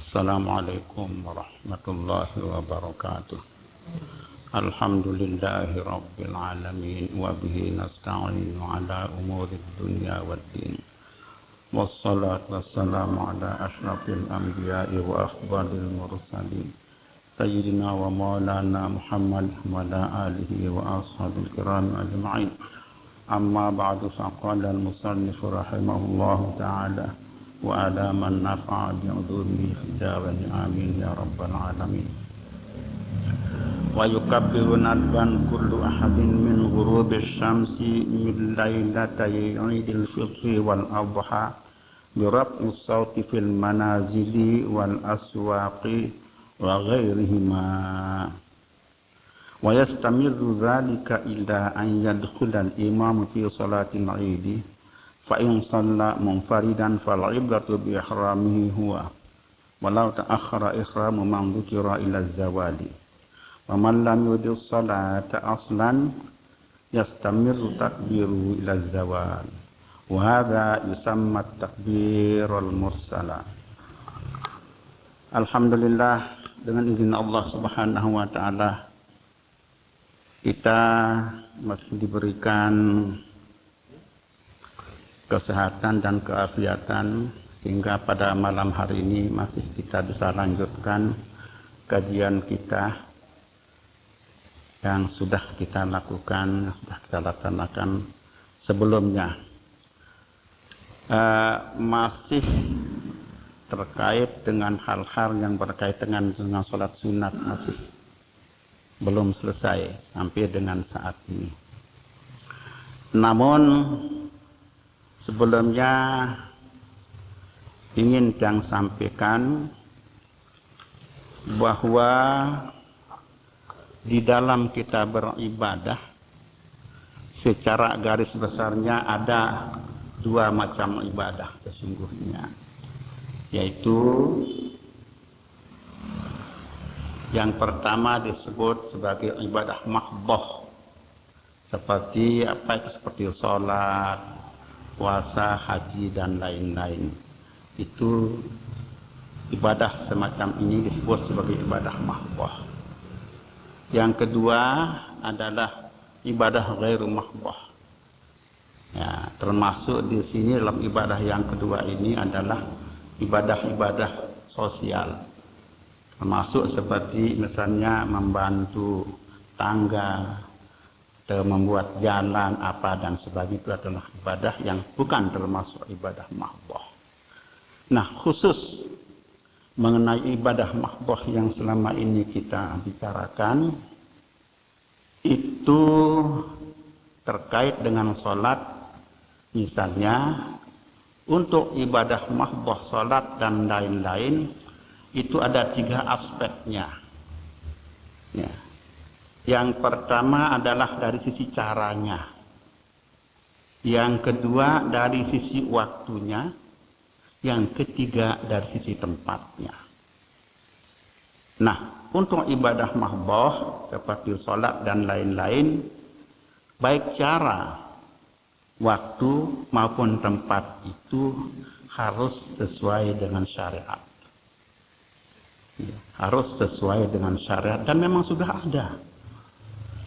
Assalamualaikum warahmatullahi wabarakatuh. Alhamdulillahi rabbil alamin wa bihi nasta'inu ala umuri dunya waddin. Wassalatu wassalamu ala asyrafil anbiya'i wa afdalil mursalin sayyidina wa maulana Muhammad wa ala alihi wa ashabil kiram ajma'in. Amma ba'du, faqala al-musannif rahimahullahu ta'ala wa ala man nafa'a bi'udhumihi hijaban amin ya rabbal alamin. Wa yukabbiru nadban kullu ahadin min ghurubi syamsi min laylatay idil fitri wal adha bi raf'i sawti fil manazili wal aswaqi wa ghairihima. Wa yastamirru dhalika illa an yadkhula al-imamu fi salatil idi fa in shalla munfaridan fal ibratu bi ihramihi huwa walau ta'akhkhara ihramu man dhukira ila zawali wa man lam yudhi salata aslan yastamirru takbiru ila zawal wa hadha yusamma takbirul mursala. Alhamdulillah, dengan izin Allah Subhanahu wa taala kita masih diberikan kesehatan dan keafiatan sehingga pada malam hari ini masih kita bisa lanjutkan kajian kita yang sudah kita lakukan, sudah kita laksanakan sebelumnya. Masih terkait dengan hal-hal yang berkaitan dengan sholat sunat, masih belum selesai sampai dengan saat ini. Namun sebelumnya ingin yang sampaikan bahwa di dalam kita beribadah secara garis besarnya ada dua macam ibadah sesungguhnya, yaitu yang pertama disebut sebagai ibadah mahdhah, seperti seperti sholat, puasa, haji dan lain-lain. Itu ibadah semacam ini disebut sebagai ibadah mahdhah. Yang kedua adalah ibadah ghairu mahdhah. Ya, termasuk di sini dalam ibadah yang kedua ini adalah ibadah-ibadah sosial. Termasuk seperti misalnya membantu tangga, membuat jalan apa dan sebagainya, itu adalah ibadah yang bukan termasuk ibadah mahdhah. Nah, khusus mengenai ibadah mahdhah yang selama ini kita bicarakan itu terkait dengan sholat. Misalnya untuk ibadah mahdhah sholat dan lain-lain itu ada tiga aspeknya. Ya. Yang pertama adalah dari sisi caranya. Yang kedua dari sisi waktunya. Yang ketiga dari sisi tempatnya. Nah, untuk ibadah mahdhah seperti sholat dan lain-lain, baik cara, waktu maupun tempat itu harus sesuai dengan syariat. Harus sesuai dengan syariat, dan memang sudah ada.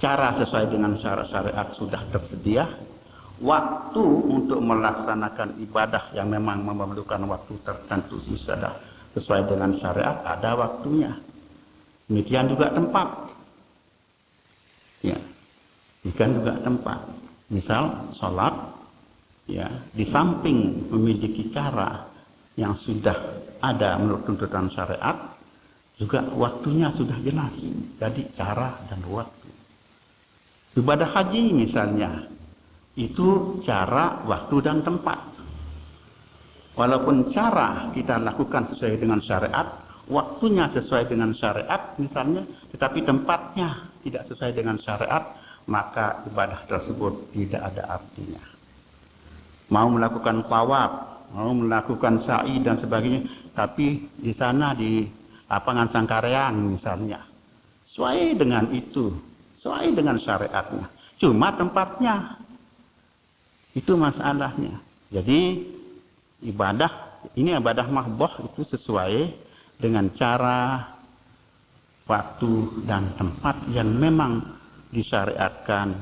Cara sesuai dengan syariat sudah tersedia. Waktu untuk melaksanakan ibadah yang memang memerlukan waktu tertentu sudah sesuai dengan syariat, ada waktunya. Demikian juga tempat. Ya, demikian juga tempat. Misal sholat, ya, di samping memiliki cara yang sudah ada menurut tuntutan syariat, juga waktunya sudah jelas. Jadi cara dan waktu. Ibadah haji misalnya, itu cara, waktu dan tempat. Walaupun cara kita lakukan sesuai dengan syariat, waktunya sesuai dengan syariat misalnya, tetapi tempatnya tidak sesuai dengan syariat, maka ibadah tersebut tidak ada artinya. Mau melakukan tawaf, mau melakukan sa'i dan sebagainya, tapi di sana di lapangan Sangkareang misalnya, sesuai dengan itu, sesuai dengan syariatnya. Cuma tempatnya, itu masalahnya. Jadi ibadah, ini ibadah mahdhah itu sesuai dengan cara, waktu, dan tempat yang memang disyariatkan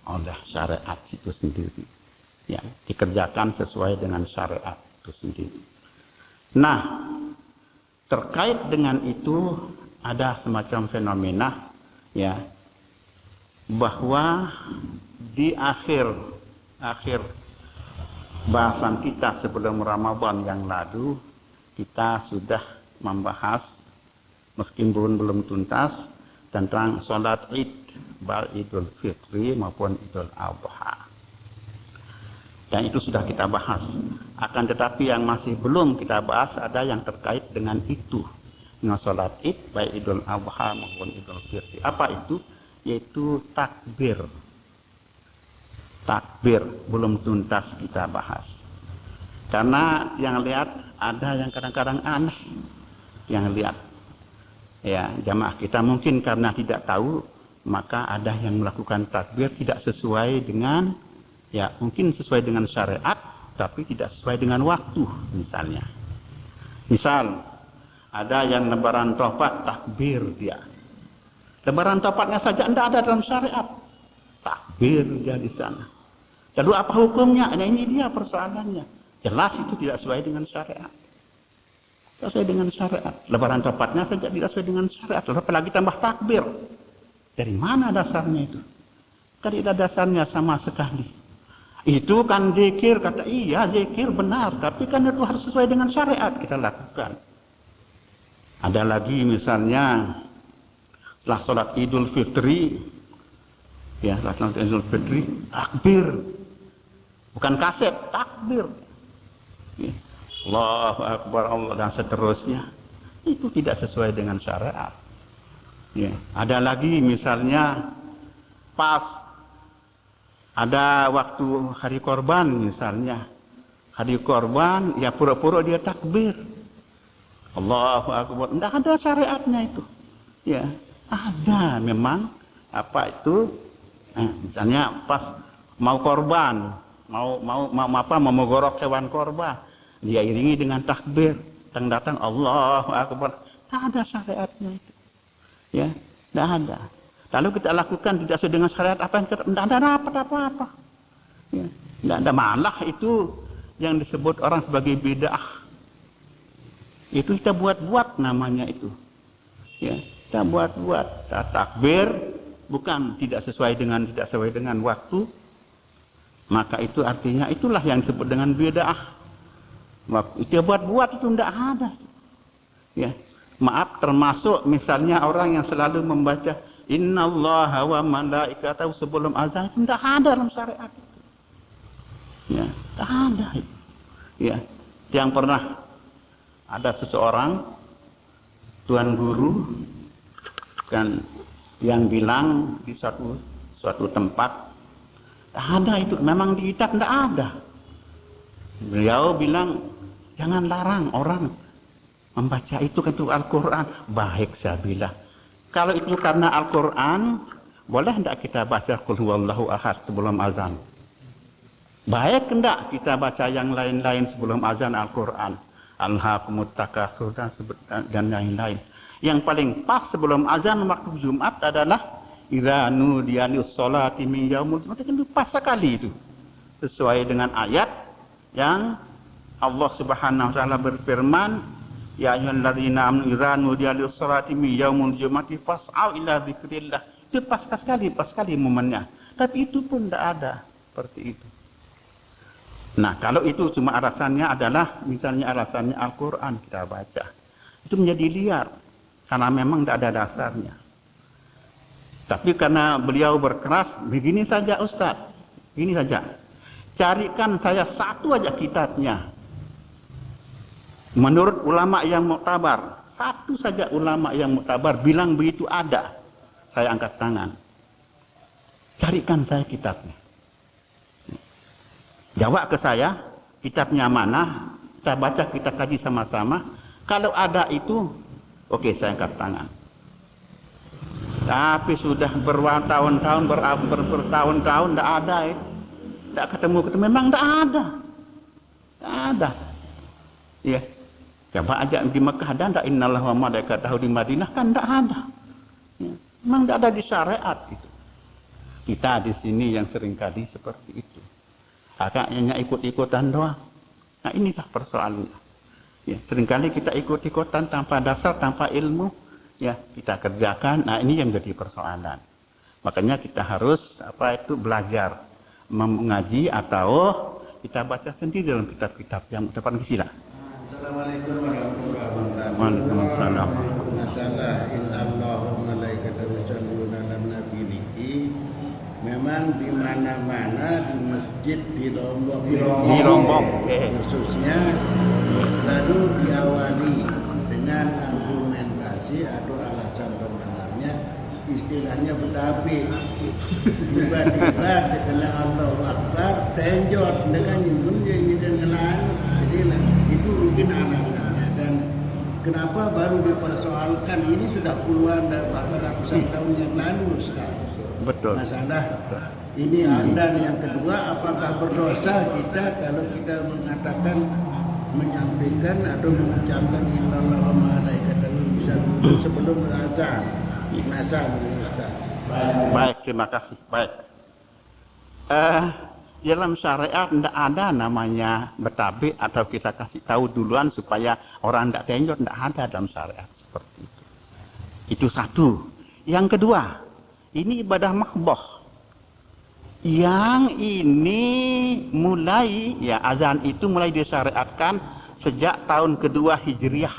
oleh syariat itu sendiri. Ya, dikerjakan sesuai dengan syariat itu sendiri. Nah, terkait dengan itu ada semacam fenomena, ya, bahwa di akhir bahasan kita sebelum Ramadan yang lalu, kita sudah membahas meskipun belum tuntas tentang sholat Id, baik Idul Fitri maupun Idul Adha. Dan itu sudah kita bahas. Akan tetapi yang masih belum kita bahas ada yang terkait dengan itu, dengan sholat Id, baik Idul Adha maupun Idul Fitri. Apa itu? Yaitu takbir. Takbir belum tuntas kita bahas. Karena yang lihat ada yang kadang-kadang aneh, yang lihat, ya, jamaah kita mungkin karena tidak tahu, maka ada yang melakukan takbir tidak sesuai dengan, ya, mungkin sesuai dengan syariat, tapi tidak sesuai dengan waktu, misalnya. Misal, ada yang lebaran topat takbir dia. Lebaran topatnya saja tidak ada dalam syariat. Takbir dia di sana. Lalu apa hukumnya? Nah, ini dia persoalannya. Jelas itu tidak sesuai dengan syariat. Tidak sesuai dengan syariat. Lebaran topatnya saja tidak sesuai dengan syariat. Lalu apalagi tambah takbir. Dari mana dasarnya itu? Tidak ada dasarnya sama sekali. Itu kan zikir, kata iya zikir benar, tapi kan itu harus sesuai dengan syariat kita lakukan. Ada lagi misalnya setelah sholat Idul Fitri, ya, setelah sholat Idul Fitri takbir, bukan kaset, takbir, ya. Allahu Akbar, Allah, dan seterusnya. Itu tidak sesuai dengan syariat, ya. Ada lagi misalnya pas ada waktu hari korban, misalnya hari korban, ya pura-pura dia takbir, Allahu Akbar. Tidak ada syariatnya itu, ya. Ada memang apa itu, misalnya pas mau korban, mau menggorok hewan korban, dia iringi dengan takbir, datang Allahu Akbar. Tidak ada syariatnya itu, ya, tidak ada. Lalu kita lakukan tidak sesuai dengan syariat, apa yang tidak ada dapat apa-apa, ya, tidak ada. Malah itu yang disebut orang sebagai bid'ah, itu kita buat-buat namanya itu, ya. Kita buat-buat, takbir bukan tidak sesuai dengan waktu, maka itu artinya itulah yang disebut dengan bid'ah. Itu buat-buat, itu tidak ada, ya. Maaf, termasuk misalnya orang yang selalu membaca Innallaha wa malaikatahu sebelum azan, itu tidak ada dalam syariat itu, ya, tidak ada itu, ya. Yang pernah ada seseorang tuan guru kan yang bilang di suatu tempat ada itu, memang di kitab tidak ada. Beliau bilang jangan larang orang membaca itu, kan itu Al-Quran. Baik, saya bilang kalau itu karena Al-Quran, boleh tidak kita baca Qul huwallahu ahad sebelum azan? Baik tidak kita baca yang lain-lain sebelum azan Al-Quran, Alhaakumut Takatsur dan lain-lain. Yang paling pas sebelum azan waktu Jumat adalah idza nudiya lis-sholati min yaumil jumu'ah. Itu pas sekali itu, sesuai dengan ayat yang Allah Subhanahu wa taala berfirman, ya ayyuhalladzina amanu idza nudiya lis-sholati min yaumil jumu'ati fas'au ila dzikrillah. Itu pas sekali momennya. Tapi itu pun tidak ada seperti itu. Nah, kalau itu cuma alasannya adalah misalnya alasannya Al-Quran kita baca, itu menjadi liar karena memang tidak ada dasarnya. Tapi karena beliau berkeras, begini saja Ustadz, ini saja, carikan saya satu aja kitabnya menurut ulama yang muktabar, satu saja ulama yang muktabar bilang begitu ada, saya angkat tangan. Carikan saya kitabnya, jawab ke saya kitabnya mana, kita baca, kita kaji sama-sama. Kalau ada itu, oke, saya angkat tangan. Tapi sudah bertahun-tahun, bertahun-tahun tidak ada itu, tidak ketemu, memang tidak ada, ya. Coba aja di Mekah ada enggak innallaha wa malaikatahu, di Madinah kan enggak ada. Ya. Memang enggak ada di syariat itu. Kita di sini yang seringkali seperti itu. Agaknya ikut-ikutan doang. Nah inilah persoalannya. Ya, seringkali kita ikut-ikutan tanpa dasar, tanpa ilmu, ya kita kerjakan. Nah ini yang jadi persoalan. Makanya kita harus belajar mengaji atau kita baca sendiri dalam kitab-kitab yang depan sila. Assalamualaikum warahmatullahi wabarakatuh. Waalaikumsalam. Masalah innallaha wa malaikatahu yusholluna 'alan nabi. Memang di mana-mana di masjid di Lombok khususnya lalu diawali dengan argumentasi atau alasan pembenarnya, istilahnya betapi. Tiba-tiba dikenal Allahu Akbar, tenjot dengan nyingun ngelan. Jadi itu mungkin alasannya. Dan kenapa baru dipersoalkan, ini sudah puluhan dan bahkan ratusan tahun yang lalu sekarang. Betul. Masalah ini. Dan yang kedua, apakah berdosa kita kalau kita mengatakan, menyampaikan atau mengucapkan innallaha wa malaikatahu sebelum azan? Baik, terima kasih. Baik. Dalam syariat tidak ada namanya bertabik atau kita kasih tahu duluan supaya orang tidak tenjot, tidak ada dalam syariat seperti itu. Itu satu. Yang kedua, ini ibadah mahdoh. Yang ini mulai, ya azan itu mulai disyariatkan sejak tahun kedua Hijriah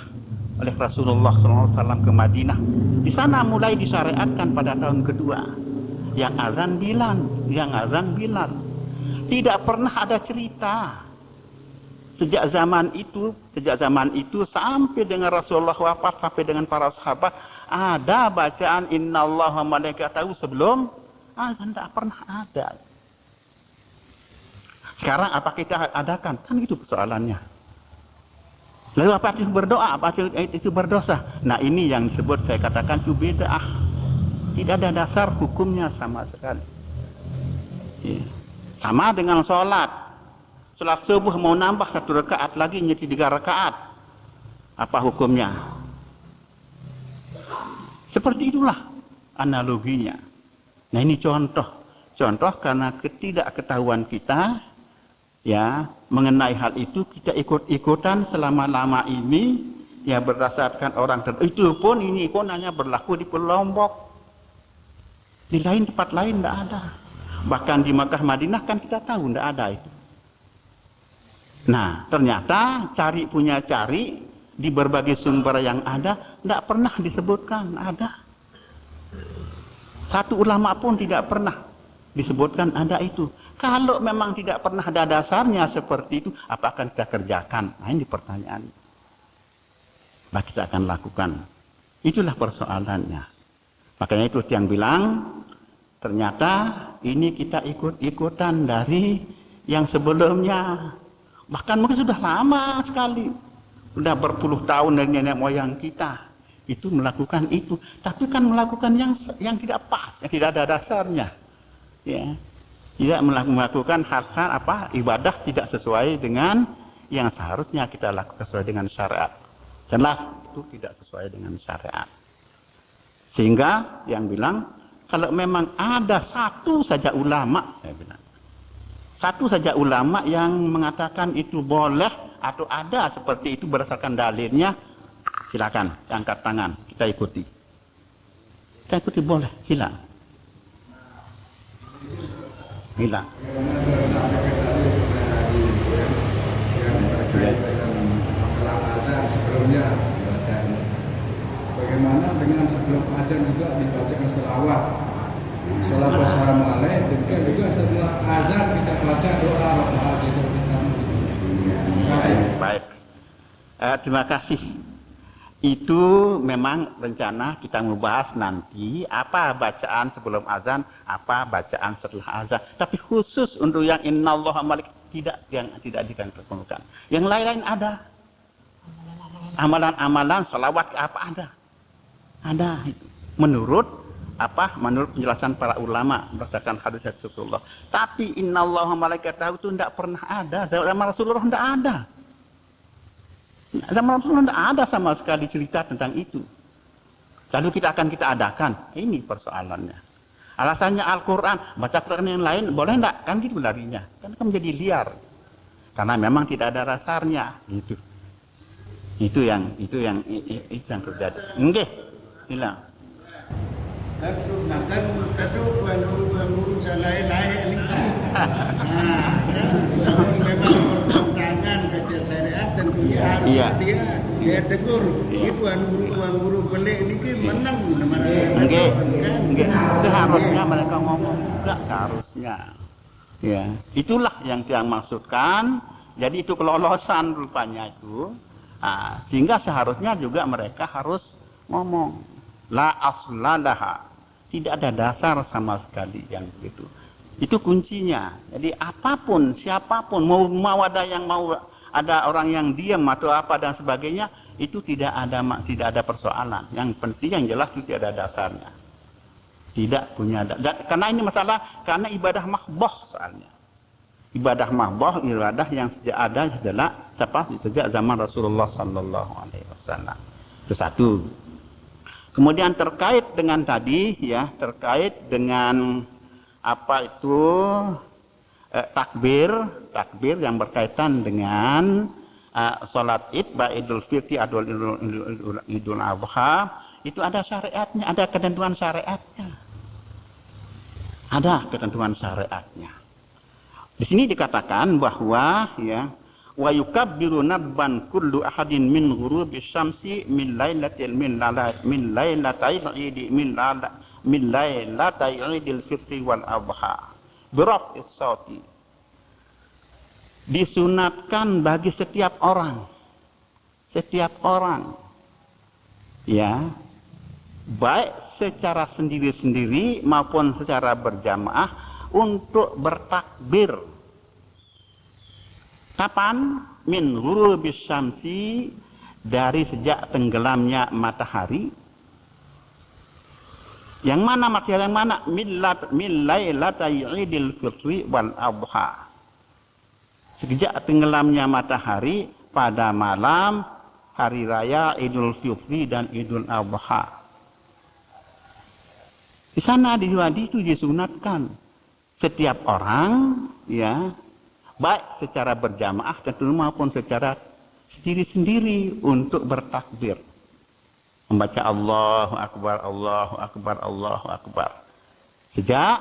oleh Rasulullah SAW ke Madinah. Di sana mulai disyariatkan pada tahun kedua. Yang azan Bilal. Tidak pernah ada cerita sejak zaman itu sampai dengan Rasulullah wafat, sampai dengan para sahabat, ada bacaan innallaha wa malaikatahu sebelum azan. Tidak pernah ada. Sekarang apa kita adakan? Kan itu persoalannya. Lalu apa itu berdoa? Apa itu berdosa? Nah ini yang disebut, saya katakan itu bid'ah. Tidak ada dasar hukumnya sama sekali. Ya. Sama dengan sholat. Sholat subuh mau nambah 1 rakaat lagi menjadi 3 rakaat. Apa hukumnya? Seperti itulah analoginya. Nah ini contoh karena ketidaktahuan kita ya mengenai hal itu, kita ikut-ikutan selama-lama ini ya berdasarkan orang itu pun ini pun hanya berlaku di Lombok. Di tempat lain tidak ada. Bahkan di Makkah Madinah kan kita tahu tidak ada itu. Nah ternyata cari di berbagai sumber yang ada, tidak pernah disebutkan ada. Satu ulama pun tidak pernah disebutkan ada itu. Kalau memang tidak pernah ada dasarnya seperti itu, apa akan kita kerjakan? Nah ini pertanyaan. Apa kita akan lakukan? Itulah persoalannya. Makanya itu yang bilang, ternyata ini kita ikut-ikutan dari yang sebelumnya. Bahkan mungkin sudah lama sekali. Sudah berpuluh tahun dari nenek moyang kita itu melakukan itu, tapi kan melakukan yang tidak pas, yang tidak ada dasarnya, ya, tidak melakukan hal-hal ibadah tidak sesuai dengan yang seharusnya kita lakukan sesuai dengan syariat. Jelas itu tidak sesuai dengan syariat. Sehingga yang bilang kalau memang ada satu saja ulama, saya bilang satu saja ulama yang mengatakan itu boleh atau ada seperti itu berdasarkan dalilnya, silakan angkat tangan, kita ikuti. Kita ikuti boleh, silakan. Hilang. Masalah azan sebelumnya bagaimana dengan sebelum azan juga dibacakan selawat, sholat wassalamualaikum, dan juga setelah azan kita baca doa Rabbana gitu. Baik. Terima kasih. Itu memang rencana kita membahas nanti apa bacaan sebelum azan, apa bacaan setelah azan. Tapi khusus untuk yang innallaha malik yang tidak ditentukan. Yang lain-lain ada. Amalan-amalan salawat apa ada? Ada itu. Menurut penjelasan para ulama berdasarkan hadis Rasulullah. Tapi innallaha malaikatahu itu tidak pernah ada. Zaman Rasulullah tidak ada. Zaman Rasulullah tidak ada sama sekali cerita tentang itu. Lalu kita adakan. Ini persoalannya. Alasannya Al-Quran, baca Quran yang lain boleh enggak? Kan gitu larinya. Kan menjadi liar. Karena memang tidak ada dasarnya. Gitu. Itu yang terjadi. Enggak. Hilang. Makan tuan guru salai-lai ini. Kalau memang bertentangan kerja syariat dan dia tegur. Ini tuan guru pelik ini menang seharusnya mereka ngomong juga seharusnya. Ya, itulah yang maksudkan. Jadi itu kelolosan rupanya itu. Sehingga seharusnya juga mereka harus ngomong la asladaha, tidak ada dasar sama sekali yang begitu. Itu kuncinya. Jadi apapun, siapapun, mau ada orang yang diam atau apa dan sebagainya, itu tidak ada persoalan. Yang penting yang jelas itu tidak ada dasarnya. Tidak punya karena ini masalah karena ibadah mahdoh soalnya. Ibadah mahdoh, ibadah yang sejak zaman Rasulullah sallallahu alaihi wasallam. Itu satu. Kemudian terkait dengan tadi ya, terkait dengan apa itu takbir yang berkaitan dengan salat Id, baik Idul Fitri atau Idul Adha, itu ada syariatnya, ada ketentuan syariatnya. Ada ketentuan syariatnya. Di sini dikatakan bahwa ya wa yukabbiru nabban kullu ahadin min ghurubi syamsi min lailatil min lailatai idil fitri wal adha biraf'is sauti. Disunatkan bagi setiap orang ya, baik secara sendiri-sendiri maupun secara berjamaah untuk bertakbir. Kapan? Min ghurubis syamsi, dari sejak tenggelamnya matahari. Yang mana matahari yang mana? Min lailatai idil fitri wal adha. Sejak tenggelamnya matahari pada malam hari raya Idul Fitri dan Idul Adha. Di sana di wadi itu disunatkan setiap orang ya, baik secara berjamaah tentu maupun secara sendiri-sendiri untuk bertakbir, membaca Allahu Akbar, Allahu Akbar, Allahu Akbar. Sejak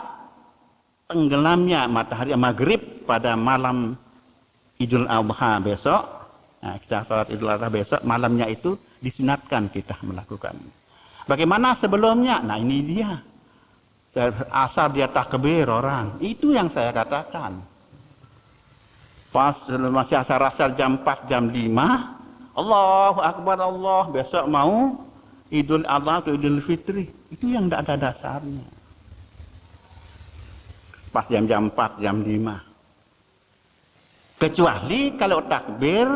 tenggelamnya matahari maghrib pada malam Idul Adha besok, nah, kita salat Idul Adha besok malamnya itu disunatkan kita melakukan. Bagaimana sebelumnya? Nah ini dia. Asal dia takbir orang, itu yang saya katakan. Pas masih asal jam 4, jam 5, Allahu Akbar Allah, besok mau Idul Adha atau Idul Fitri, itu yang tidak ada dasarnya. Pas jam 4, jam 5. Kecuali kalau takbir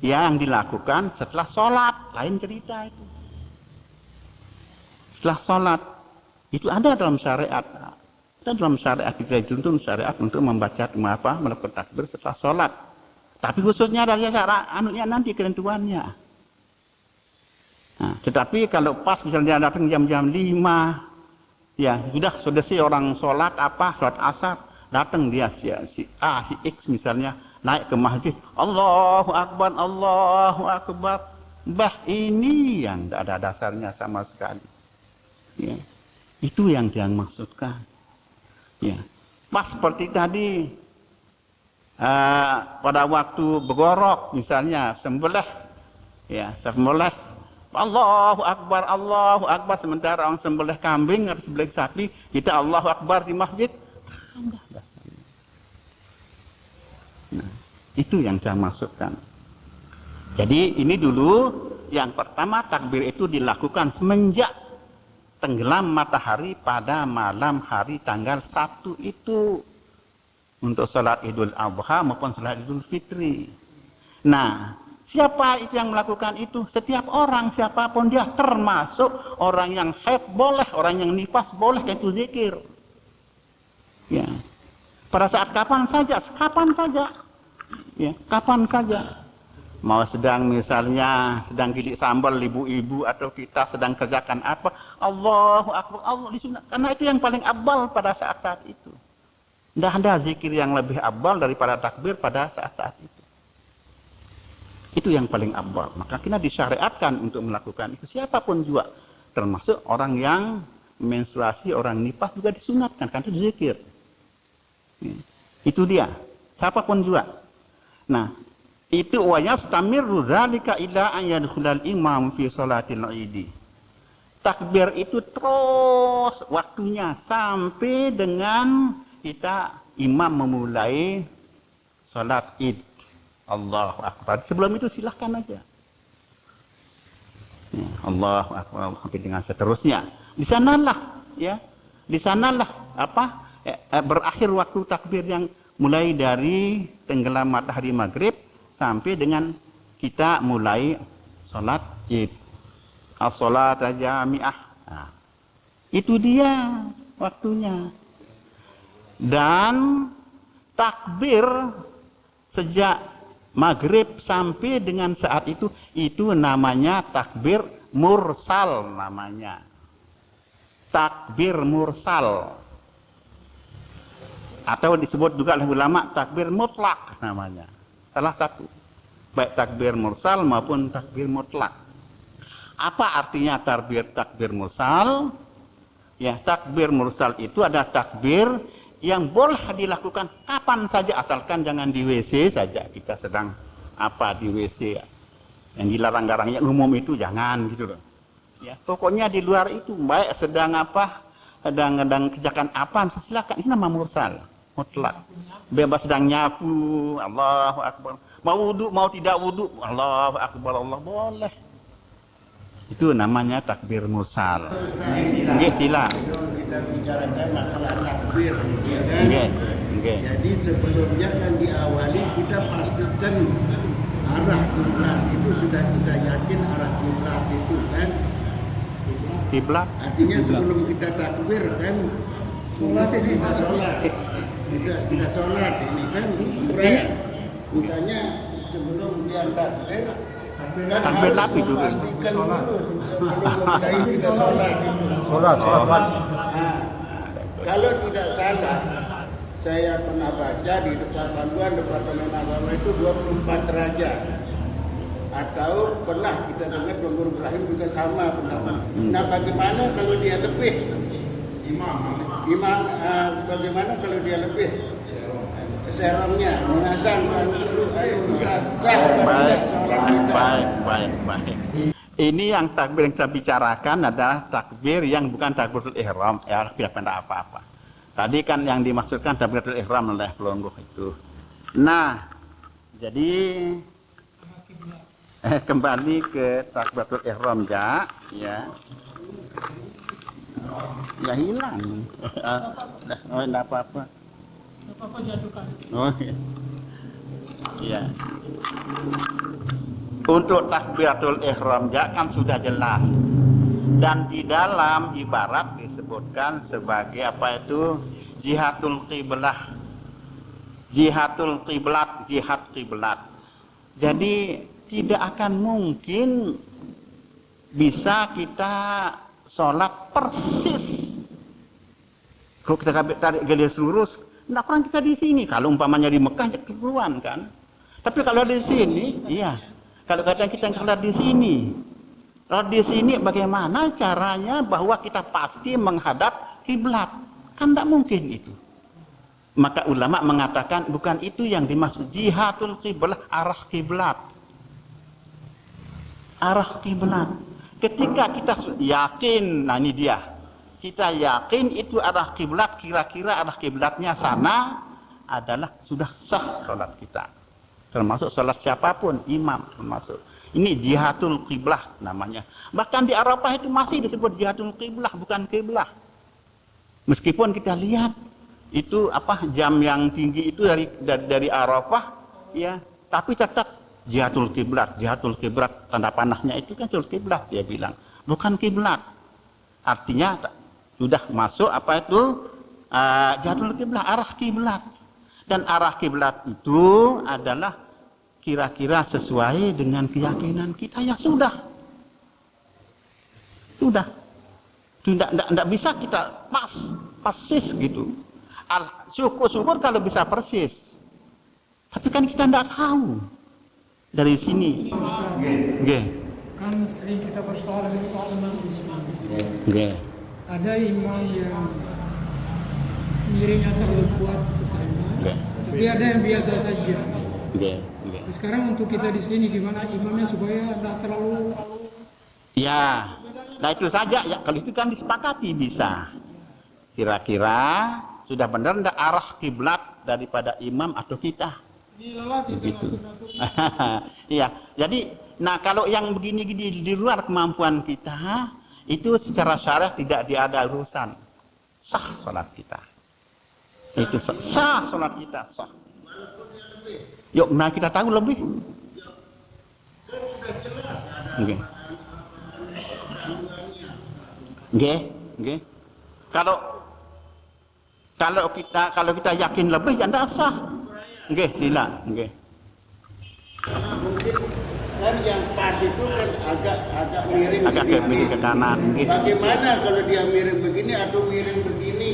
yang dilakukan setelah sholat, lain cerita itu. Setelah sholat, itu ada dalam syariat. Ada dalam syariat, kita dituntut syariat untuk melakukan takbir setelah sholat. Tapi khususnya dari cara nanti ketentuannya. Nah, tetapi kalau pas misalnya datang jam-jam 5, ya sudah selesai orang sholat sholat asar, datang dia si X misalnya naik ke masjid, Allahu Akbar, Allahu Akbar. Ini yang tidak ada dasarnya sama sekali. Ya. Itu yang dia maksudkan. Ya. Pas seperti tadi pada waktu begorok misalnya sembelih, ya sembelih Allahu Akbar, sementara orang sembelih kambing atau sembelih sapi, kita Allahu Akbar di masjid. Nah, itu yang saya maksudkan. Jadi ini dulu yang pertama, takbir itu dilakukan semenjak tenggelam matahari pada malam hari tanggal 1 itu untuk salat Idul Adha maupun salat Idul Fitri. Nah, siapa itu yang melakukan itu? Setiap orang, siapapun dia, termasuk orang yang haid boleh, orang yang nifas boleh, itu zikir. Ya. Pada saat kapan saja, ya, kapan saja. mau sedang misalnya sedang gilik sambal ibu-ibu atau kita sedang kerjakan apa, Allahu Akbar, Allah disunat. Karena itu yang paling abal pada saat-saat itu. Tidak ada zikir yang lebih abal daripada takbir pada saat-saat itu. Itu yang paling abal. Maka kita disyariatkan untuk melakukan itu. Siapapun juga, termasuk orang yang menstruasi, orang nifas juga disunatkan, kan itu zikir. Itu dia. Siapapun juga. Nah, itu wa yastamirru dzalika ila an yadkhulal imam fi sholatil idi. Takbir itu terus waktunya sampai dengan kita imam memulai salat id. Allahu Akbar. Sebelum itu silahkan aja. Ya, Allahu Akbar sampai dengan seterusnya. Di sanalah ya. Di sanalah berakhir waktu takbir yang mulai dari tenggelam matahari maghrib sampai dengan kita mulai sholat id. As-sholat jami'ah. Nah, itu dia waktunya. Dan takbir sejak maghrib sampai dengan saat itu namanya takbir mursal namanya. Takbir mursal. Atau disebut juga oleh ulama takbir mutlak namanya. Salah satu. Baik takbir mursal maupun takbir mutlak. Apa artinya takbir mursal? Ya, takbir mursal itu adalah takbir yang boleh dilakukan kapan saja asalkan jangan di WC saja. Kita sedang di WC. Yang dilarang-larang yang umum itu jangan gitu loh. Ya, pokoknya di luar itu baik sedang sedang kerjakan apa silakan. Ini nama mursal. Mutlak. Bebas sedang nyapu, Allahu Akbar. Mau wudu, mau tidak wudu, Allahu Akbar, Allah boleh. Itu namanya takbir mursal. Nggih, sila. Kita bicarakan masalah takbir, ya kan? Nggih. Jadi sebelumnya kan diawali kita pastikan arah kiblat itu sudah kita yakin arah kiblat itu kan. Kiblat. Artinya sebelum kita takbir kan kita sholat. Tidak sholat ini kan kurang. Misalnya sebelum dia takbir kan harus memastikan dulu sebelum mulai kita sholat. Sholat. Nah, kalau tidak salah, saya pernah baca di depan panduan Departemen Agama itu 24 derajat. Atau pernah kita dengar Dr. Ibrahim juga sama pendapat. Nah, bagaimana kalau dia lebih? Imam bagaimana kalau dia lebih? Serongnya menazamkan baik. Ini yang takbir yang saya bicarakan adalah takbir yang bukan takbiratul ihram, ya tidak apa-apa. Tadi kan yang dimaksudkan takbiratul ihram oleh pelonggoh itu. Nah, jadi kembali ke takbiratul ihram ya. Ya hilang. Enggak apa-apa. Apa jatuhkan? Oh iya. Untuk takbiratul ihram ya kan sudah jelas. Dan di dalam ibarat disebutkan sebagai apa itu jihatul qiblah. Jihad qiblat. Jadi tidak akan mungkin bisa kita sholat persis. Kalau kita tarik garis lurus, tidak pernah kita di sini. Kalau umpamanya di Mekah ya keperluan kan. Tapi kalau di sini, iya. Kalau kadang kita sholat di sini, kalau di sini bagaimana caranya bahwa kita pasti menghadap kiblat? Kan tidak mungkin itu. Maka ulama mengatakan bukan itu yang dimaksud jihadul qiblah, arah kiblat. Arah kiblat. Ketika kita yakin, nah ini dia. Kita yakin itu arah kiblat, kira-kira arah kiblatnya sana adalah sudah sah sholat kita. Termasuk sholat siapapun, imam termasuk. Ini jihadul qiblah namanya. Bahkan di Arafah itu masih disebut jihadul qiblah, bukan qiblah. Meskipun kita lihat itu jam yang tinggi itu dari Arafah, ya, tapi tetap jihadul qiblat tanda panahnya itu kan jihadul qiblat dia bilang, bukan qiblat. Artinya sudah masuk jihadul qiblat, arah kiblat. Dan arah kiblat itu adalah kira-kira sesuai dengan keyakinan kita, ya sudah. Tidak bisa kita persis gitu. Syukur kalau bisa persis. Tapi kan kita tidak tahu dari sini. Kan sering kita bersoal dengan Pak Imam Islam. Ada imam yang miringnya terlalu kuat ke sana, tapi ada yang biasa saja. Sekarang untuk kita di sini gimana imamnya supaya tidak terlalu. Ya, nah itu saja ya. Kalau itu kan disepakati bisa. Kira-kira sudah benar tidak arah kiblat daripada imam atau kita? Begitu. Iya. Jadi, nah kalau yang begini-gini di luar kemampuan kita, itu secara syariat tidak ada urusan. Sah sholat kita. Itu sah sholat kita, sah. Yuk, nah kita tahu lebih. Oke. Kalau kita yakin lebih, ya tidak sah. Sila. Mungkin kan yang pas itu kan agak miring sedikit. Ke kanan. Bagaimana kalau dia miring begini atau miring begini?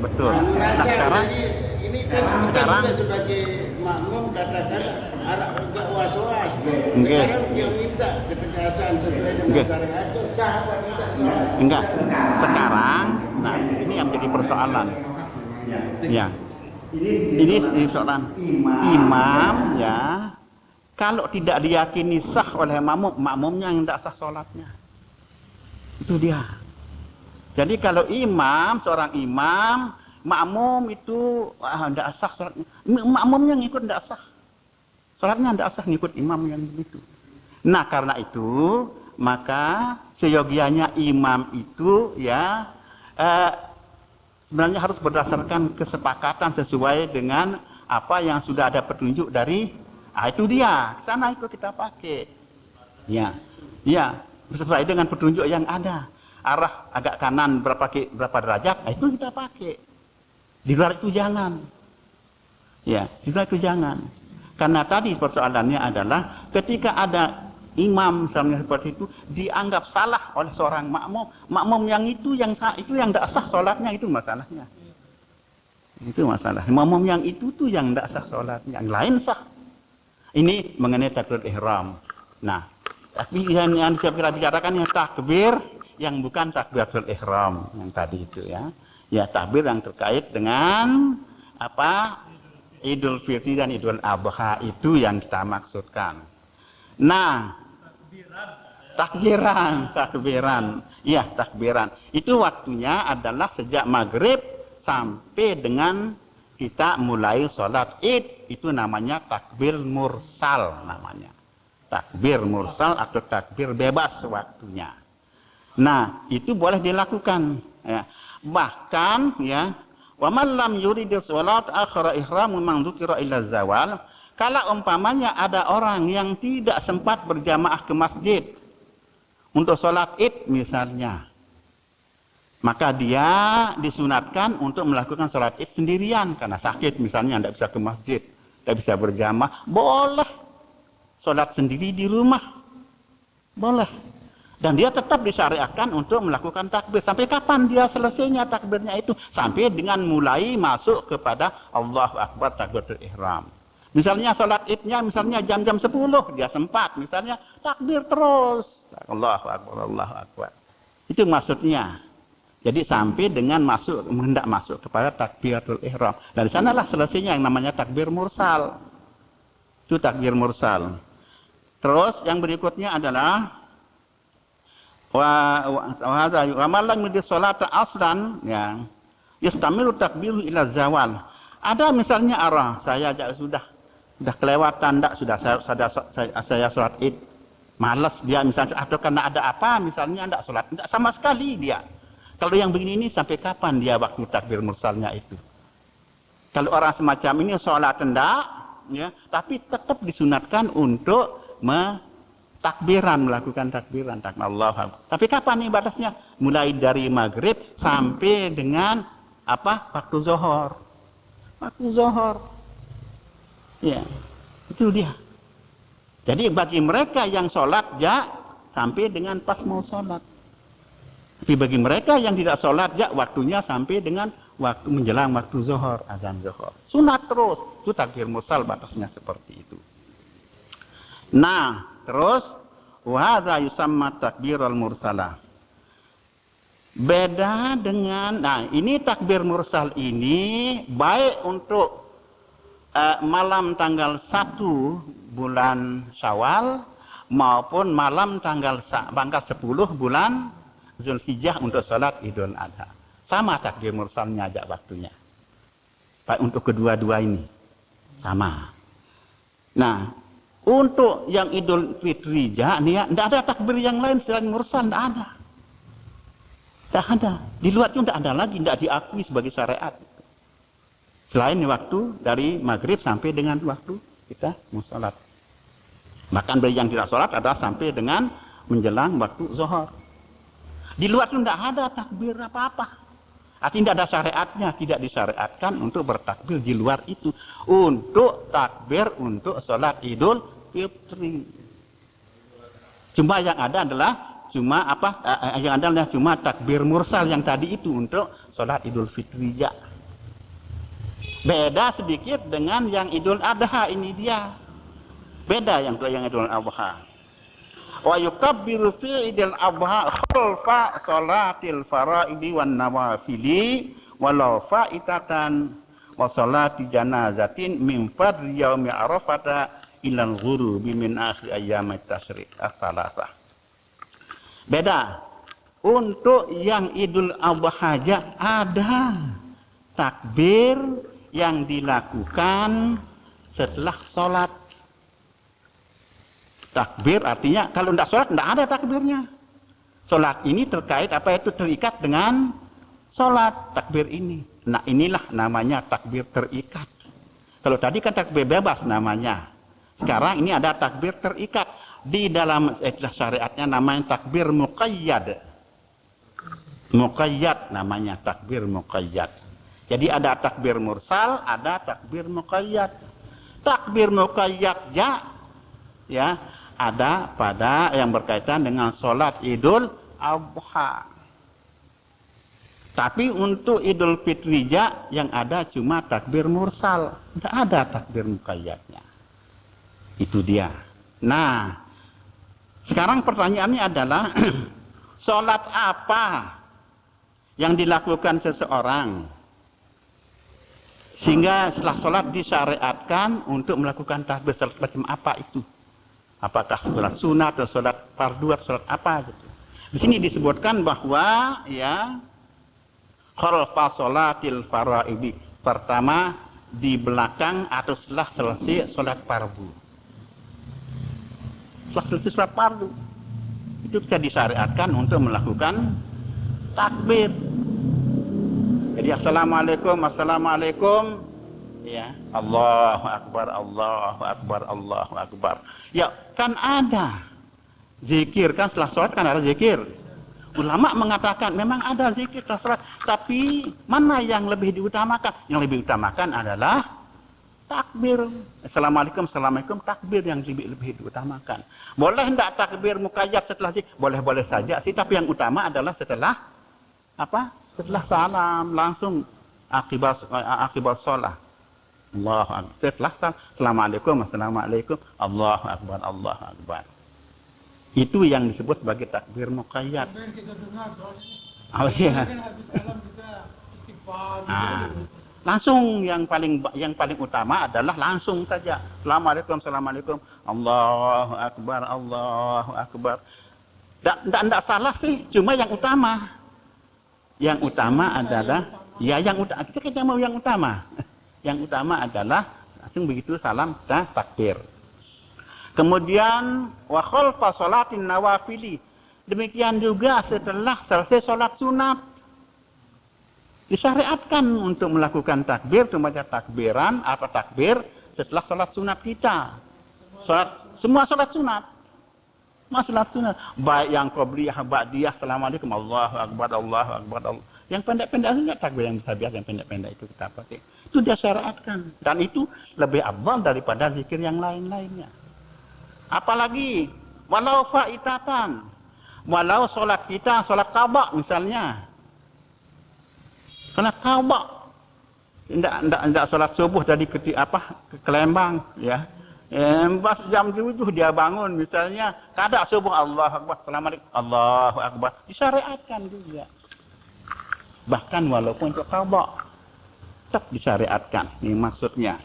Betul. Nah, Sekarang jadi ini kan kita juga sebagai makmum katakan arah agak was-was. Sekarang yang minta ketegasan sesuai dengan syariat itu sah apa tidak sah? enggak. Sekarang, nah ini yang menjadi persoalan. Ya. Ini persoalan imam ya. Kalau tidak diyakini sah oleh makmumnya yang tidak sah sholatnya. Itu dia. Jadi kalau seorang imam, makmum itu tidak sah sholatnya. Makmumnya ngikut tidak sah. Sholatnya tidak sah ngikut imam yang begitu. Nah karena itu, maka seyogianya imam itu ya sebenarnya harus berdasarkan kesepakatan sesuai dengan apa yang sudah ada petunjuk dari. Itu dia, sana itu kita pakai. Ya, sesuai dengan petunjuk yang ada. Arah agak kanan berapa derajat, itu kita pakai. Di luar itu jangan. Ya, di luar itu jangan. Karena tadi persoalannya adalah ketika ada imam misalnya seperti itu dianggap salah oleh seorang makmum yang tidak sah sholatnya, itu masalahnya. Itu masalah. Makmum yang itu tuh yang tidak sah sholatnya, yang lain sah. Ini mengenai takbir ihram. Nah, tapi yang saya bicarakan yang takbir yang bukan takbiratul ihram yang tadi itu ya. Ya takbir yang terkait dengan apa? Idul Fitri dan Idul Adha itu yang kita maksudkan. Nah, takbiran. Iya, takbiran. Itu waktunya adalah sejak maghrib sampai dengan kita mulai sholat id, itu namanya takbir mursal namanya. Takbir mursal atau takbir bebas waktunya. Nah, itu boleh dilakukan. Ya. Bahkan, ya, wa man lam yuridis sholat akhara ihramu man dzukira ila zawal. Kalau umpamanya ada orang yang tidak sempat berjamaah ke masjid untuk sholat id misalnya, maka dia disunatkan untuk melakukan sholat id sendirian karena sakit misalnya, tidak bisa ke masjid, tidak bisa berjamaah, boleh sholat sendiri di rumah, boleh. Dan dia tetap disyariatkan untuk melakukan takbir. Sampai kapan dia selesainya takbirnya itu? Sampai dengan mulai masuk kepada Allahu Akbar takbiratul ihram. Misalnya sholat idnya misalnya jam-jam 10 dia sempat, misalnya takbir terus, Allahu Akbar, Allahu Akbar. Itu maksudnya. Jadi sampai dengan hendak masuk kepada takbiratul ihram. Dari sanalah selesainya yang namanya takbir mursal. Itu takbir mursal. Terus yang berikutnya adalah wa malam di salat aslan ya. Yastamiru takbiru ila zawal. Ada misalnya arah saya sudah kelewatan, saya sholat id. Malas dia misalnya atau karena ada apa misalnya tidak sholat, tidak sama sekali dia. Kalau yang begini ini sampai kapan dia waktu takbir mursalnya itu? Kalau orang semacam ini sholat hendak, ya, tapi tetap disunatkan untuk melakukan takbiran, Allahu Akbar. Tapi kapan nih batasnya? Mulai dari maghrib sampai dengan apa? Waktu zuhur. Waktu zuhur. Ya, itu dia. Jadi bagi mereka yang sholat ya sampai dengan pas mau sholat. Tapi bagi mereka yang tidak sholat ya waktunya sampai dengan waktu menjelang waktu zuhur, azan zuhur. Sunat terus, itu takbir mursal batasnya seperti itu. Nah, terus wa hadza yusamma takbirul mursalah. Beda dengan, nah ini takbir mursal ini baik untuk malam tanggal 1 bulan Syawal maupun malam tanggal 10 bulan Zulhijjah untuk salat Idul Adha. Sama takbir mursalnya aja waktunya. Baik untuk kedua-dua ini. Sama. Nah, untuk yang Idul Fitri ya, tidak ada takbir yang lain selain mursal, tidak ada. Tidak ada. Di luar itu tidak ada lagi, tidak diakui sebagai syariat. Selain waktu dari maghrib sampai dengan waktu kita mau sholat. Bahkan bagi yang tidak sholat adalah sampai dengan menjelang waktu zuhur. Di luar itu tidak ada takbir apa-apa. Artinya tidak ada syariatnya, tidak disyariatkan untuk bertakbir di luar itu. Untuk takbir untuk sholat Idul Fitri. Cuma yang ada adalah cuma takbir mursal yang tadi itu untuk sholat Idul Fitri ya. Beda sedikit dengan yang Idul Adha ini dia. Beda yang Idul Adha. Wa yukabbiru fi Idul Adha khalfa salatil faraidi wan nawafili walau faitatan wa salati janazatin min fadri yaumi arafata ilal ghurubi min akhir ayyamit tasyrik as-salasah. Beda. Untuk yang Idul Adha aja ada takbir yang dilakukan setelah sholat. Takbir artinya kalau tidak sholat tidak ada takbirnya. Sholat ini terkait apa itu terikat dengan sholat takbir ini. Nah inilah namanya takbir terikat. Kalau tadi kan takbir bebas namanya. Sekarang ini ada takbir terikat. Di dalam istilah syariatnya namanya takbir muqayyad. Muqayyad namanya takbir muqayyad. Jadi ada takbir mursal, ada takbir muqayyad. Takbir muqayyad ya ada pada yang berkaitan dengan sholat Idul Adha. Tapi untuk Idul Fitri yang ada cuma takbir mursal, tidak ada takbir muqayyadnya. Itu dia. Nah, sekarang pertanyaannya adalah sholat apa yang dilakukan seseorang sehingga setelah sholat disyariatkan untuk melakukan takbir macam apa itu? Apakah sholat sunat atau sholat fardu atau sholat apa gitu? Di sini disebutkan bahwa ya khalfa sholatil faraidi, pertama di belakang atau setelah selesai sholat fardu. Setelah selesai sholat fardu itu bisa disyariatkan untuk melakukan takbir. Jadi assalamualaikum ya, Allahu akbar, Allahu akbar, Allahu akbar. Ya kan ada zikir kan setelah sholat kan ada zikir. Ulama mengatakan memang ada zikir setelah sholat, tapi mana yang lebih diutamakan? Yang lebih diutamakan adalah takbir. Assalamualaikum, assalamualaikum, takbir yang lebih diutamakan. Boleh tidak takbir muqayyad setelah zikir? Boleh saja sih, tapi yang utama adalah setelah apa? Setelah salam langsung akibat sholat. Allahu akbar. Setelah assalamualaikum, assalamualaikum, Allahu akbar, Allahu akbar. Itu yang disebut sebagai takbir muqayyad. Oh iya. Langsung yang paling utama adalah langsung saja. Assalamualaikum, assalamualaikum, Allahu akbar, Allahu akbar. Tidak salah sih, cuma yang utama. Yang utama adalah kita mau yang utama. Yang utama adalah langsung begitu salam dan takbir. Kemudian wa khalfa sholatin nawafili. Demikian juga setelah selesai sholat sunat. Disyariatkan untuk melakukan takbir, cuma takbiran atau takbir setelah sholat sunat kita. Semua sholat sunat. Baik yang qabliyah, ba'diyah, assalamualaikum, Allahu akbar, Allahu akbar, Allah. Yang pendek-pendek itu takbir yang biasa yang pendek-pendek itu kita pakai. Itu dia syariatkan dan itu lebih afdal daripada zikir yang lain-lainnya. Apalagi walau faitatan, walau sholat kita sholat qadha misalnya, sholat qadha, tidak sholat subuh tadi ke Lembang ya. Pas jam 7 dia bangun misalnya, kada subuh Allahu Akbar, Assalamualaikum Allahu Akbar, disyariatkan juga. Bahkan walaupun untuk qadha tetap disyariatkan. Ini maksudnya.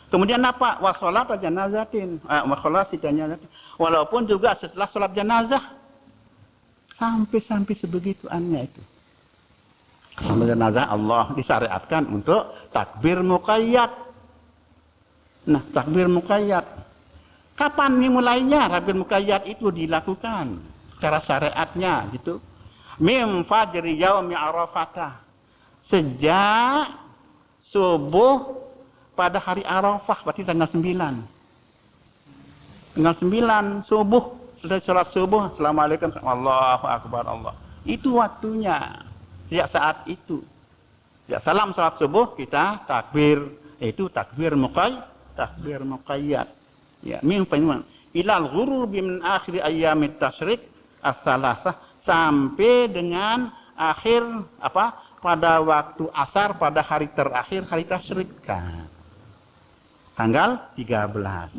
Kemudian apa? Wa sholat janazatin, wa sholat janazatin. Walaupun juga setelah sholat jenazah, sampai sebegituannya itu. Sholat jenazah Allah disyariatkan untuk takbir muqayyad. Nah, takbir muqayyad. Kapan dimulainya takbir muqayyad itu dilakukan? Cara syariatnya gitu. Min fajri yaumi Arafah. Sejak subuh pada hari Arafah, berarti tanggal 9. Tanggal 9 subuh, selesai sholat subuh, Assalamualaikum, Allahu Akbar, Allah. Itu waktunya. Sejak saat itu. Sejak salam sholat subuh, kita takbir. Itu takbir muqayyad. Ya, min fajr ilal ghurubi min akhir ayyamit tasyrik as-salasah, sampai dengan akhir pada waktu asar pada hari terakhir hari tasyrik kan. Tanggal 13.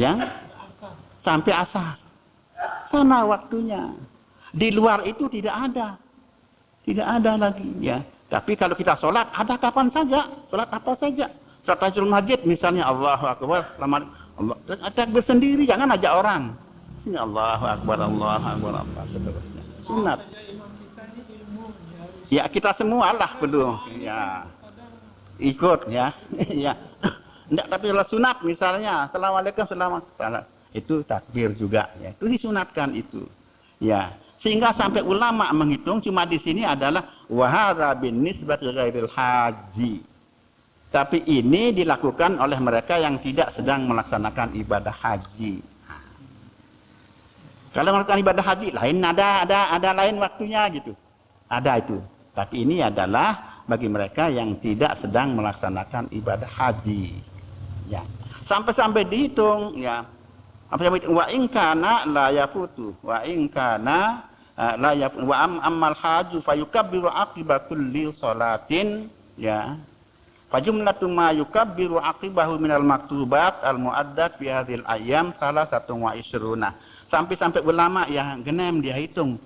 Ya? Sampai asar. Sana waktunya. Di luar itu tidak ada. Tidak ada lagi ya. Tapi kalau kita sholat ada kapan saja, sholat apa saja. Sholat tahiyatul masjid misalnya Allahu Akbar, selamat Allah. Takbir sendiri, jangan ajak orang. Sini Allahu Akbar, Allahu Akbar, apa seterusnya. Sunat. Ya kita semua lah perlu ya ikut ya. Ya. Enggak, tapi kalau sunat misalnya Assalamualaikum selamat. Itu takbir juga ya. Itu disunatkan itu. Ya. Sehingga sampai ulama menghitung cuma di sini adalah wa hadza bin nisbati ghairil haji. Tapi ini dilakukan oleh mereka yang tidak sedang melaksanakan ibadah haji. Kalau melakukan ibadah haji lain ada lain waktunya gitu. Ada itu. Tapi ini adalah bagi mereka yang tidak sedang melaksanakan ibadah haji. Ya. Sampai dihitung ya. Wa in kana la yafutu wa in kana la yafutu wa ammal haju fayukabbiru aqiba kulli salatin ya. Fajumlatu ma yukabbiru aqibahu minal maktubat al muaddat fi hadhil ayyam salah 21. Sampai ulama yang genem dia hitung.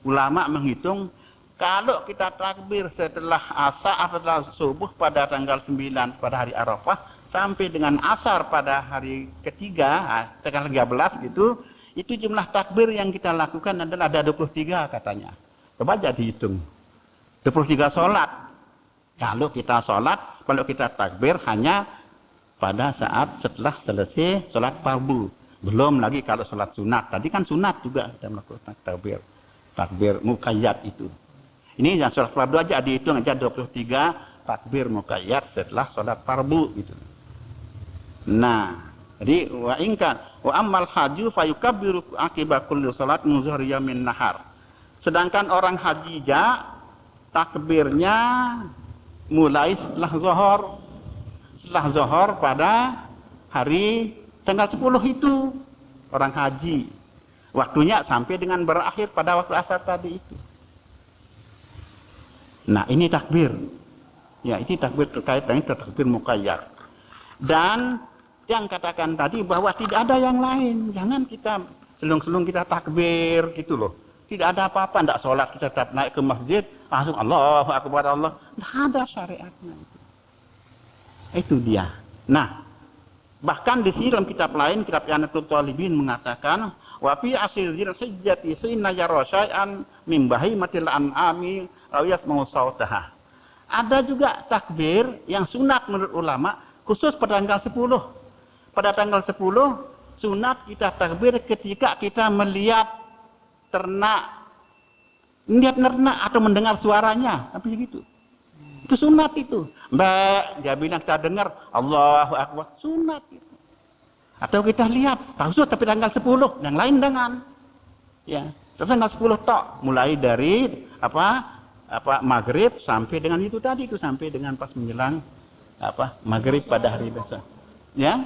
Ulama menghitung kalau kita takbir setelah asar atau setelah subuh pada tanggal 9 pada hari Arafah sampai dengan asar pada hari ketiga tanggal 13 gitu, itu jumlah takbir yang kita lakukan adalah ada 23 katanya. Coba jadi hitung. 23 sholat. Kalau kita sholat, kalau kita takbir hanya pada saat setelah selesai sholat fardu. Belum lagi kalau sholat sunat. Tadi kan sunat juga kita melakukan takbir. Takbir muqayyad itu. Ini yang sholat fardu aja dihitung aja 23 takbir muqayyad setelah sholat fardu gitu. Nah, jadi wa ingkan wa ammal haju fayukabbiru akibat kulli sholat zuhri yamin nahar. Sedangkan orang haji takbirnya mulai setelah zuhur pada hari tanggal 10 itu orang haji. Waktunya sampai dengan berakhir pada waktu asar tadi itu. Nah, ini takbir. Ya, ini takbir terkait dengan takbir muqayyad. Dan yang katakan tadi bahwa tidak ada yang lain. Jangan kita selung-selung kita takbir gitu loh. Tidak ada apa-apa, tidak sholat kita tetap naik ke masjid langsung Allahu Akbar Allah. Tidak ada syariatnya itu. Itu dia. Nah, bahkan di sini dalam kitab lain, kitab Yanatul Talibin mengatakan wa fi asiril hijjati hina yara syai'an min bahimatil an'ami aw yasma'u sautaha. Ada juga takbir yang sunat menurut ulama khusus pada tanggal 10. Pada tanggal 10 sunat kita takbir ketika kita melihat ternak atau mendengar suaranya, tapi begitu. Itu sunat itu. Mbak, dia bilang kita dengar Allahu Akbar, sunat itu. Atau kita lihat, khusus tapi tanggal 10, yang lain dengan ya, tanggal 10 tok, mulai dari maghrib sampai dengan itu tadi itu sampai dengan pas menjelang maghrib pada hari besok. Ya.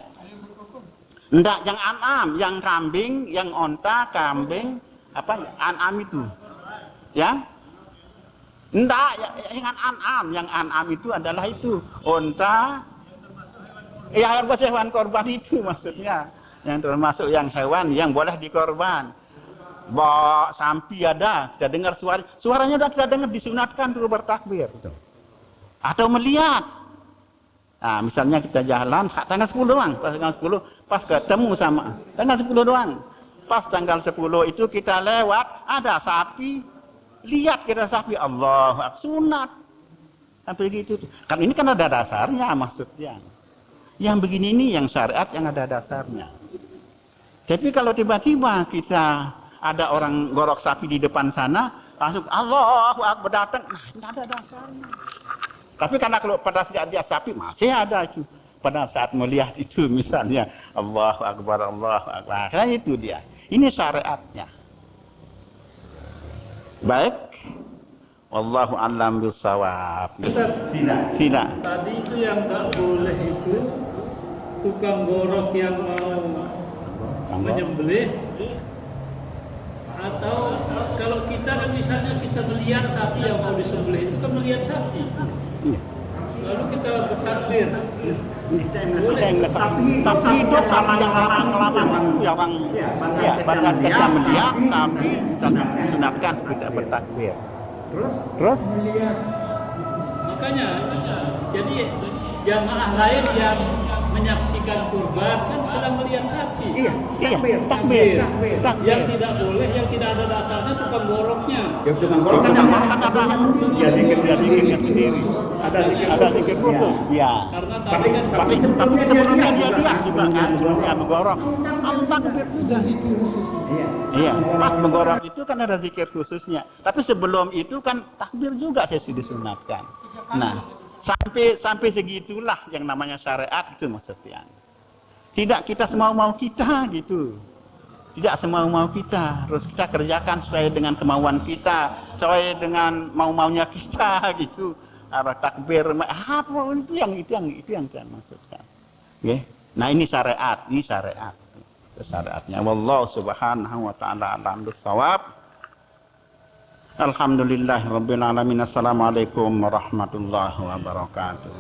Enggak, yang an'am, yang kambing, yang onta, kambing, apa an'am itu. Ya? Enggak, yang an'am, yang an'am itu adalah itu onta. Ya, hewan korban itu maksudnya. Yang termasuk yang hewan yang boleh dikorban. Bawa sapi ada, kita dengar suaranya udah kita dengar, disunatkan dulu bertakbir. Atau melihat. Nah, misalnya kita jalan tanggal 10 doang, pas tanggal 10 pas ketemu sama tanggal 10 doang. Pas tanggal 10 itu kita lewat, ada sapi, lihat kita sapi, Allah, sunat. Sampai gitu. Kan ini kan ada dasarnya maksudnya. Yang begini ini yang syariat yang ada dasarnya. Tapi kalau tiba-tiba kita ada orang gorok sapi di depan sana, langsung Allahu Akbar datang, nah ini ada dasarnya. Tapi karena kalau pada saat dia sapi masih ada itu. Pada saat melihat itu misalnya Allahu Akbar, Allahu Akbar. Nah, itu dia. Ini syariatnya. Baik. Wallahu a'lam bishawab. Sida. Tadi itu yang nggak boleh itu tukang gorok yang mau menyembelih, atau kalau kita kan misalnya kita melihat sapi yang mau disembelih itu kan melihat sapi, lalu kita bertakbir. Tapi hidup sama yang orang ya pada kita melihat sapi sunatkan kita bertakbir. Terus Melihat. Makanya jadi jamaah lain yang menyaksikan kurban kan sedang melihat sapi. iya, takbir. Yang tidak boleh, yang tidak ada dasarnya tukang goroknya. Ya tukang gorok kan yang ada dia zikirnya sendiri. Ada zikir khusus dia. Karena tadi kan Tapi sebelumnya dia juga kan, sebelumnya menggorok. Takbir juga zikir khusus. Iya, pas menggorok itu kan ada zikir khususnya. Tapi sebelum itu kan takbir juga sesi disunatkan. Nah, sampai segitulah yang namanya syariat itu maksudnya. Tidak kita semau-mau kita gitu. Tidak semau-mau kita, harus kita kerjakan sesuai dengan kemauan kita, sesuai dengan mau-maunya kita gitu. Arah takbir apa itu yang saya maksudkan. Okay? Nah, ini syariat, syariatnya. Wallahu subhanahu wa ta'ala a'lam bishawab. Alhamdulillahirabbil alamin. Assalamualaikum warahmatullahi wabarakatuh.